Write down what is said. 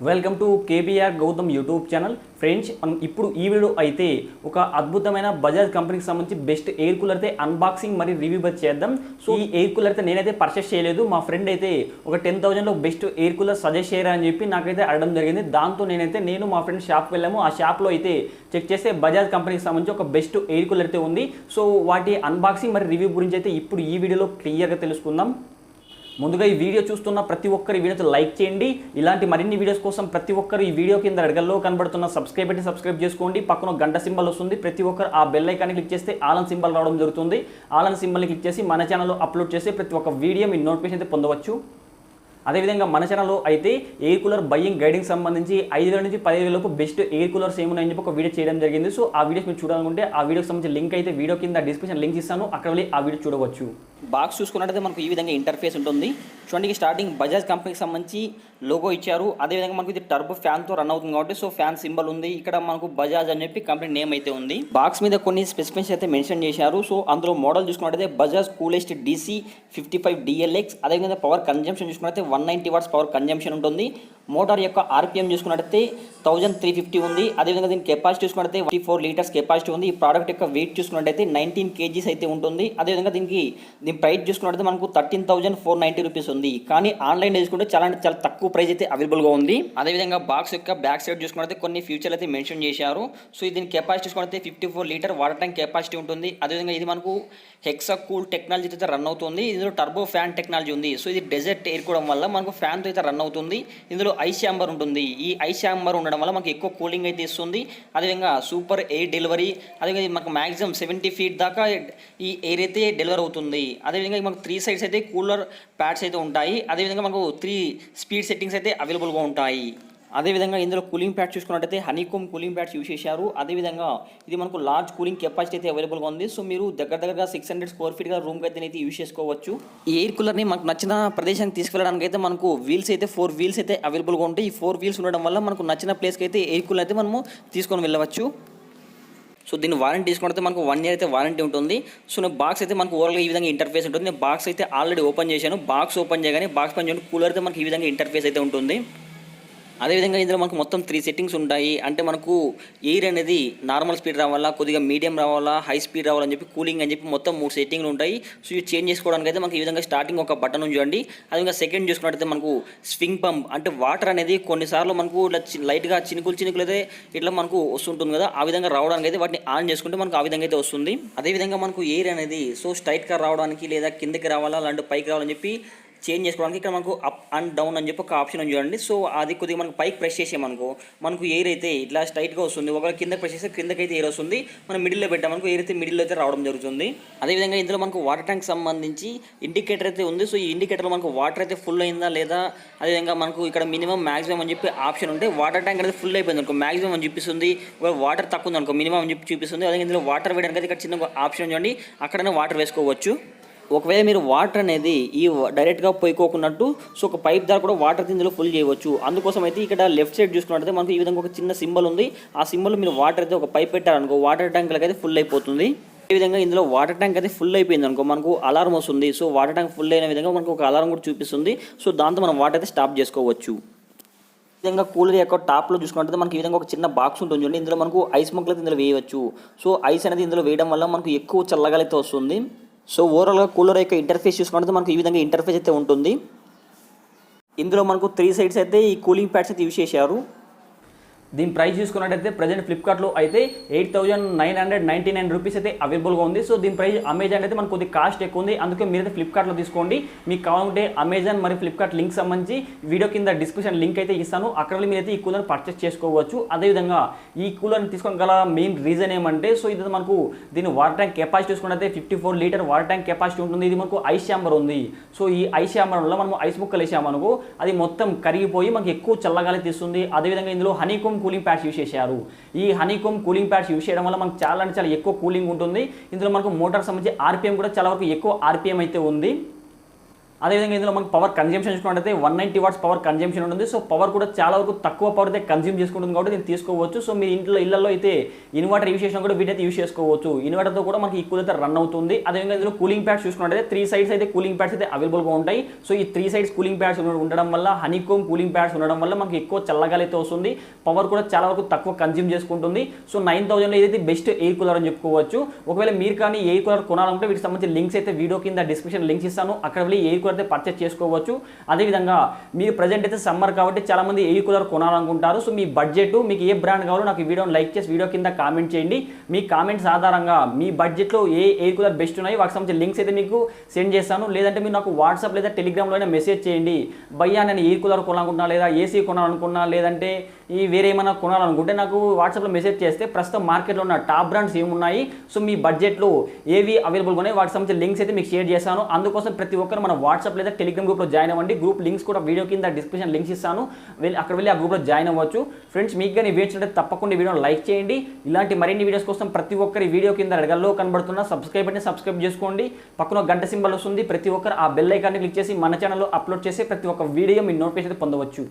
Welcome to KBR Gautam YouTube channel. Friends, మనం ఇప్పుడు ఈ వీడియో అయితే ఒక అద్భుతమైన బజాజ్ కంపెనీకి సంబంధించి బెస్ట్ ఎయిర్ కూలర్ అయితే అన్బాక్సింగ్ మరియు రివ్యూ చేద్దాం. సో ఈ ఎయిర్ కూలర్ అయితే నేనైతే పర్చేస్ చేయలేదు. మా ఫ్రెండ్ అయితే ఒక 10,000లో బెస్ట్ ఎయిర్ కూలర్ సజెస్ట్ చేయరా అని చెప్పి నాకైతే అడగడం జరిగింది. దాంతో నేను మా ఫ్రెండ్ షాప్కి వెళ్ళాము. ఆ షాప్లో అయితే చెక్ చేస్తే బజాజ్ కంపెనీకి సంబంధించి ఒక బెస్ట్ ఎయిర్ కూలర్ అయితే ఉంది. సో వాటి అన్బాక్సింగ్ మరియు రివ్యూ గురించి అయితే ఇప్పుడు ఈ వీడియోలో క్లియర్గా తెలుసుకుందాం. ముందుగా ఈ వీడియో చూస్తున్న ప్రతి ఒక్కరు ఈ వీడియోతో లైక్ చేయండి. ఇలాంటి మరిన్ని వీడియోస్ కోసం ప్రతి ఒక్కరు ఈ వీడియో కింద అడగల్లో కనబడుతున్న సబ్స్క్రైబ్ బటన్ సబ్స్క్రైబ్ చేసుకోండి. పక్కన గంట సింబల్ వస్తుంది. ప్రతి ఒక్కరు ఆ బెల్ ఐకాన్ని క్లిక్ చేస్తే ఆల్ అని సింబల్ రావడం జరుగుతుంది. ఆల్ అని సింబల్ని క్లిక్ చేసి మన ఛానల్లో అప్లోడ్ చేసి ప్రతి ఒక్క వీడియో మీ నోటిఫికేషన్ అయితే పొందవచ్చు. అదేవిధంగా మన ఛానల్లో అయితే ఎయిర్ కూలర్ బయ్యింగ్ గైడింగ్ సంబంధించి 5,000 నుంచి 10,000 లోపు బెస్ట్ ఎయిర్ కూలర్స్ ఏమున్నాయని చెప్పి ఒక వీడియో చేయడం జరిగింది. సో ఆ వీడియోస్ మీరు చూడాలనుకుంటే ఆ వీడియోకి సంబంధించి లింక్ అయితే వీడియో కింద డిస్క్రిప్షన్ లింక్ ఇస్తాను, అక్కడ వెళ్ళి ఆ వీడియో చూడవచ్చు. బాక్స్ చూసుకున్నట్టయితే మనకు ఈ విధంగా ఇంటర్ఫేస్ ఉంటుంది. చూడండి, స్టార్టింగ్ బజాజ్ కంపెనీకి సంబంధించి లోగో ఇచ్చారు. అదేవిధంగా మనకు ఇది టర్బో ఫ్యాన్తో రన్ అవుతుంది కాబట్టి సో ఫ్యాన్ సింబల్ ఉంది. ఇక్కడ మనకు బజాజ్ అని చెప్పి కంపెనీ నేమ్ అయితే ఉంది. బాక్స్ మీద కొన్ని స్పెసిఫికేషన్స్ అయితే మెన్షన్ చేశారు. సో అందులో మోడల్ చూసుకున్నట్టయితే బజాజ్ కూలెస్ట్ DC 55DLX. అదేవిధంగా పవర్ కన్జంప్షన్ చూసుకున్నట్టయితే 190 వాట్స్ పవర్ కన్జంప్షన్ ఉంటుంది. మోటార్ యొక్క RPM చూసుకున్నట్టయితే 1350 ఉంది. అదేవిధంగా దీని కెపాసిటీ చూసుకున్నట్టయితే 54 లీటర్స్ కెపాసిటీ ఉంది. ఈ ప్రోడక్ట్ యొక్క వెయిట్ చూసుకున్నట్టయితే 19 kgs అయితే ఉంటుంది. అదేవిధంగా దీని ప్రైస్ చూసుకున్నట్టయితే మనకు 13,490 రూపీస్ ఉంది. కానీ ఆన్లైన్ చూసుకుంటే చాలా తక్కువ ప్రైస్ అయితే అవైలబుల్గా ఉంది. అదేవిధంగా బాక్స్ యొక్క బ్యాక్ సైడ్ చూసుకుంటే కొన్ని ఫ్యూచర్లు అయితే మెన్షన్ చేశారు. సో దీని కెపాసిటీ చూసుకుంటే 54 లీటర్ వాటర్ ట్యాంక్ కెపాసిటీ ఉంటుంది. అదేవిధంగా ఇది మనకు హెక్సా కూల్ టెక్నాలజీ అయితే రన్ అవుతుంది. ఇందులో టర్బో ఫ్యాన్ టెక్నాలజీ ఉంది. సో ఇది డెజర్ట్ ఎయిర్ కూడా వల్ల మనకు ఫ్యాన్తో అయితే రన్ అవుతుంది. ఇందులో ఐస్ ఛాంబర్ ఉంటుంది. ఈ ఐస్ ఛాంబర్ ఉండడం వల్ల మనకు ఎక్కువ కూలింగ్ అయితే ఇస్తుంది. అదేవిధంగా సూపర్ ఎయిర్ డెలివరీ. అదేవిధంగా మనకు మ్యాక్సిమం 70 feet దాకా ఈ ఎయిర్ అయితే డెలివర్ అవుతుంది. అదేవిధంగా మనకు 3 sides అయితే కూలర్ ప్యాడ్స్ అయితే ఉంటాయి. అదేవిధంగా మనకు 3 స్పీడ్ సెట్టింగ్స్ అయితే అవైలబుల్గా ఉంటాయి. అదేవిధంగా ఇందులో కూలింగ్ ప్యాడ్స్ చూసుకున్నట్టయితే హనీకోమ్ కూలింగ్ ప్యాడ్స్ యూజ్ చేశారు. అదేవిధంగా ఇది మనకు లార్జ్ కూలింగ్ కెపాసిటీ అయితే అవైలబుల్గా ఉంది. సో మీరు దగ్గరగా 600 square feet రూమ్కి అయితే యూజ్ చేసుకోవచ్చు. ఈ ఎయిర్ కూలర్ని మనకు నచ్చిన ప్రదేశానికి తీసుకెళ్ళడానికి అయితే మనకు వీల్స్ అయితే 4 వీల్స్ అయితే అవైలబుల్గా ఉంటాయి. ఈ 4 వీల్స్ ఉండడం వల్ల మనకు నచ్చిన ప్లేస్కి అయితే ఎయిర్ కూలర్ అయితే మనము తీసుకొని వెళ్ళవచ్చు. సో దీన్ని వారంటీ తీసుకుంటే మనకు 1 year అయితే వారంటీ ఉంటుంది. సో బాక్స్ అయితే మనకు ఓవరాల్గా ఈ విధంగా ఇంటర్ఫేస్ ఉంటుంది. నేను బాక్స్ అయితే ఆల్రెడీ ఓపెన్ చేశాను. బాక్స్ ఓపెన్ చేయగానే బాక్స్ పని చేయడం కూలర్ అయితే మనకు ఈ విధంగా ఇంటర్ఫేస్ అయితే ఉంటుంది. అదేవిధంగా ఇందులో మనకు మొత్తం 3 settings ఉంటాయి. అంటే మనకు ఎయిర్ అనేది నార్మల్ స్పీడ్ రావాలా, కొద్దిగా మీడియం రావాలా, హై స్పీడ్ రావాలని చెప్పి కూలింగ్ అని చెప్పి మొత్తం 3 సెట్టింగ్లు ఉంటాయి. సో ఇవి చేంజ్ చేసుకోవడానికి అయితే మనకి ఈ విధంగా స్టార్టింగ్ ఒక బటన్ చూడండి. అదేవిధంగా సెకండ్ చూసుకున్నట్టయితే మనకు స్వింగ్ పంప్, అంటే వాటర్ అనేది కొన్నిసార్లు మనకు ఇట్లా లైట్గా చినుకులు అయితే ఇట్లా మనకు వస్తుంటుంది కదా, ఆ విధంగా రావడానికి అయితే వాటిని ఆన్ చేసుకుంటే మనకు ఆ విధంగా అయితే వస్తుంది. అదేవిధంగా మనకు ఎయిర్ అనేది సో స్ట్రైట్గా రావడానికి లేదా కిందకి రావాలా అలాంటి పైకి రావాలని చెప్పి చేంజ్ చేసుకోవడానికి ఇక్కడ మనకు అప్ అండ్ డౌన్ అని చెప్పి ఒక ఆప్షన్ ఉంది చూడండి. సో అది కొద్దిగా మనకు పైకి ప్రెస్ చేసామనుకో మనకు ఎయిర్ అయితే ఇట్లా స్ట్రైట్గా వస్తుంది. ఒకవేళ కిందకి ప్రెస్ చేస్తే కిందకైతే ఎయిర్ వస్తుంది. మనం మిడిల్లో పెట్టామనుకో ఎయిర్ అయితే మిడిల్లో అయితే రావడం జరుగుతుంది. అదేవిధంగా ఇందులో మనకు వాటర్ ట్యాంక్ సంబంధించి ఇండికేటర్ అయితే ఉంది. సో ఈ ఇండికేటర్లో మనకు వాటర్ అయితే ఫుల్ అయిందా లేదా, అదేవిధంగా మనకు ఇక్కడ మినిమం మ్యాక్సిమం అని చెప్పి ఆప్షన్ ఉంటే వాటర్ ట్యాంక్ అనేది ఫుల్ అయిపోయింది అనుకో మ్యాక్సిమం అని చూపిస్తుంది. ఒకవేళ వాటర్ తక్కువ ఉంది అనుకో మినిమం అని చెప్పి చూపిస్తుంది. అదే ఇందులో వాటర్ వేయడానికి అయితే ఇక్కడ చిన్న ఆప్షన్ చూడండి, అక్కడనే వాటర్ వేసుకోవచ్చు. ఒకవేళ మీరు వాటర్ అనేది ఈ డైరెక్ట్గా పోయికోకున్నట్టు సో ఒక పైప్ ద్వారా కూడా వాటర్ ఇందులో ఫుల్ చేయవచ్చు. అందుకోసం అయితే ఇక్కడ లెఫ్ట్ సైడ్ చూసుకున్నట్టయితే మనకు ఈ విధంగా ఒక చిన్న సింబల్ ఉంది. ఆ సింబల్ మీరు వాటర్ అయితే ఒక పైప్ పెట్టారనుకో వాటర్ ట్యాంక్లకి అయితే ఫుల్ అయిపోతుంది. ఈ విధంగా ఇందులో వాటర్ ట్యాంక్ అయితే ఫుల్ అయిపోయింది అనుకో మనకు అలారం వస్తుంది. సో వాటర్ ట్యాంక్ ఫుల్ అయిన విధంగా మనకు ఒక అలారం కూడా చూపిస్తుంది. సో దాంతో మనం వాటర్ అయితే స్టాప్ చేసుకోవచ్చు. ఈ విధంగా కూలర్ యొక్క టాప్లో చూసుకుంటే మనకి ఈ విధంగా ఒక చిన్న బాక్స్ ఉంటుంది చూడండి. ఇందులో మనకు ఐస్ ముక్కలు అయితే ఇందులో వేయవచ్చు. సో ఐస్ అనేది ఇందులో వేయడం వల్ల మనకు ఎక్కువ చల్లగా అయితే వస్తుంది. సో ఓవరాల్గా కూలర్ యొక్క ఇంటర్ఫేస్ చూసుకుంటే మనకు ఈ విధంగా ఇంటర్ఫేస్ అయితే ఉంటుంది. ఇందులో మనకు 3 sides అయితే ఈ కూలింగ్ ప్యాడ్స్ అయితే యూజ్ చేశారు. దీని ప్రైస్ చూసుకున్నట్టయితే ప్రజెంట్ ఫ్లిప్కార్ట్లో అయితే 8,999 రూపీస్ అయితే అవైలబుల్గా ఉంది. సో దీని ప్రైస్ అమెజాన్ అయితే మనకు కొద్దిగా కాస్ట్ ఎక్కువ ఉంది. అందుకే మీరైతే ఫ్లిప్కార్ట్లో తీసుకోండి. మీకు కావాలంటే అమెజాన్ మరియు ఫ్లిప్కార్ట్ లింక్ సంబంధించి వీడియో కింద డిస్క్రిప్షన్ లింక్ అయితే ఇస్తాను, అక్కడ మీరైతే ఈ కూలర్ పర్చేస్ చేసుకోవచ్చు. అదేవిధంగా ఈ కూలర్ని తీసుకోవడం గల మెయిన్ రీజన్ ఏమంటే సో ఇది మనకు దీని వాటర్ ట్యాంక్ కెపాసిటీ చూసుకున్నట్లయితే 54 లీటర్ వాటర్ ట్యాంక్ కెపాసిటీ ఉంటుంది. ఇది మనకు ఐస్ ఛాంబర్ ఉంది. సో ఈ ఐస్ ఛాంబర్ వల్ల మనం ఐస్ ముక్కలు వేసామనుకో అది మొత్తం కరిగిపోయి మనకి ఎక్కువ చల్లగాలి తీస్తుంది. అదేవిధంగా ఇందులో హనీకోమ్ కూలింగ్ ప్యాడ్స్ యూజ్ చేశారు. ఈ హనీకోమ్ కూలింగ్ ప్యాడ్స్ యూజ్ చేయడం వల్ల మనకు చాలా అంటే చాలా ఎక్కువ కూలింగ్ ఉంటుంది. ఇందులో మనకు మోటార్ సంబంధించి RPM కూడా చాలా వరకు ఎక్కువ RPM అయితే ఉంది. అదేవిధంగా ఇందులో మనకి పవర్ కన్జంప్షన్ చూసుకున్నట్లయితే 190 వాట్స్ పవర్ కన్జంప్షన్ ఉంటుంది. సో పవర్ కూడా చాలా వరకు తక్కువ పవర్ అయితే కన్జ్యూమ్ చేసుకుంటుంది కాబట్టి దీన్ని తీసుకోవచ్చు. సో మీరు ఇళ్లలో అయితే ఇన్వర్టర్ యూస్ చేసినా కూడా వీటైతే యూస్ చేసుకోవచ్చు. ఇన్వర్టర్తో కూడా మనకి ఈ కూలర్ అయితే రన్ అవుతుంది. అదేవిధంగా ఇందులో కూలింగ్ ప్యాడ్స్ చూసుకున్నట్లయితే 3 సైడ్స్ అయితే కూలింగ్ ప్యాడ్స్ అయితే అవైలబుల్గా ఉంటాయి. సో ఈ 3 సైడ్స్ కూలింగ్ ప్యాడ్స్ ఉండడం వల్ల హనీకోమ్ కూలింగ్ ప్యాడ్స్ ఉండడం వల్ల మనకి ఎక్కువ చల్లగాలి అయితే వస్తుంది. పవర్ కూడా చాలా వరకు తక్కువ కన్జ్యూమ్ చేసుకుంటుంది. సో 9000లో ఏదైతే బెస్ట్ ఎయిర్ కూలర్ అని చెప్పుకోవచ్చు. ఒకవేళ మీరు కానీ ఎయిర్ కూలర్ కొనాలంటే వీటికి సంబంధించిన లింక్స్ అయితే వీడియో కింద డిస్క్రిప్షన్ లింక్స్ ఇస్తాను. అక్కడ వెళ్ళి ఎయిర్ కూలర్ అయితే పర్చేస్ చేసుకోవచ్చు. అదేవిధంగా మీరు ప్రజెంట్ అయితే సమ్మర్ కాబట్టి చాలా మంది ఎయిర్ కూలర్ కొనాలనుకుంటారు. సో మీ బడ్జెట్ మీకు ఏ బ్రాండ్ కావాలో నాకు ఈ వీడియోని లైక్ చేసి వీడియో కింద కామెంట్ చేయండి. మీ కామెంట్స్ ఆధారంగా మీ బడ్జెట్లో ఏ ఎయిర్ కూలర్ బెస్ట్ ఉన్నాయి వాటికి సంబంధించిన లింక్స్ అయితే మీకు సెండ్ చేస్తాను. లేదంటే మీరు నాకు వాట్సాప్ లేదా టెలిగ్రామ్లో అయినా మెసేజ్ చేయండి. భయ్యా నేను ఎయిర్ కూలర్ కొనాలనుకున్నా, లేదా ఏసీ కొనాలనుకున్నా, లేదంటే ఈ వేరే ఏమైనా కొనాలనుకుంటే నాకు వాట్సాప్లో మెసేజ్ చేస్తే ప్రస్తుతం మార్కెట్లో ఉన్న టాప్ బ్రాండ్స్ ఏమున్నాయి, సో మీ బడ్జెట్లో ఏవి అవైలబుల్గా ఉన్నాయి వాటికి సంబంధించిన లింక్స్ అయితే మీకు షేర్ చేస్తాను. అందుకోసం ప్రతి ఒక్కరు మన వాట్సాప్ లేదా టెలిగ్రామ్ గ్రూప్లో జాయిన్ అవ్వండి. గ్రూప్ లింక్స్ కూడా వీడియో కింద డిస్క్రిప్షన్ లింక్స్ ఇస్తాను. అక్కడ వెళ్ళి ఆ గ్రూప్లో జాయిన్ అవ్వచ్చు. ఫ్రెండ్స్ మీకు కానీ వీడియోస్ తప్పకుండా వీడియోని లైక్ చేయండి. ఇలాంటి మరిన్ని వీడియోస్ కోసం ప్రతి ఒక్కరి వీడియో కింద రెడగల్లో కనబడుతున్న సబ్స్క్రైబ్ అంటే సబ్స్క్రైబ్ చేసుకోండి. పక్కన గంట సింబల్ వస్తుంది. ప్రతి ఒక్కరు ఆ బెల్ ఐకాన్ని క్లిక్ చేసి మన ఛానల్లో అప్లోడ్ చేసి ప్రతి ఒక్క వీడియో మీ నోటిఫికేషన్ పొందవచ్చు.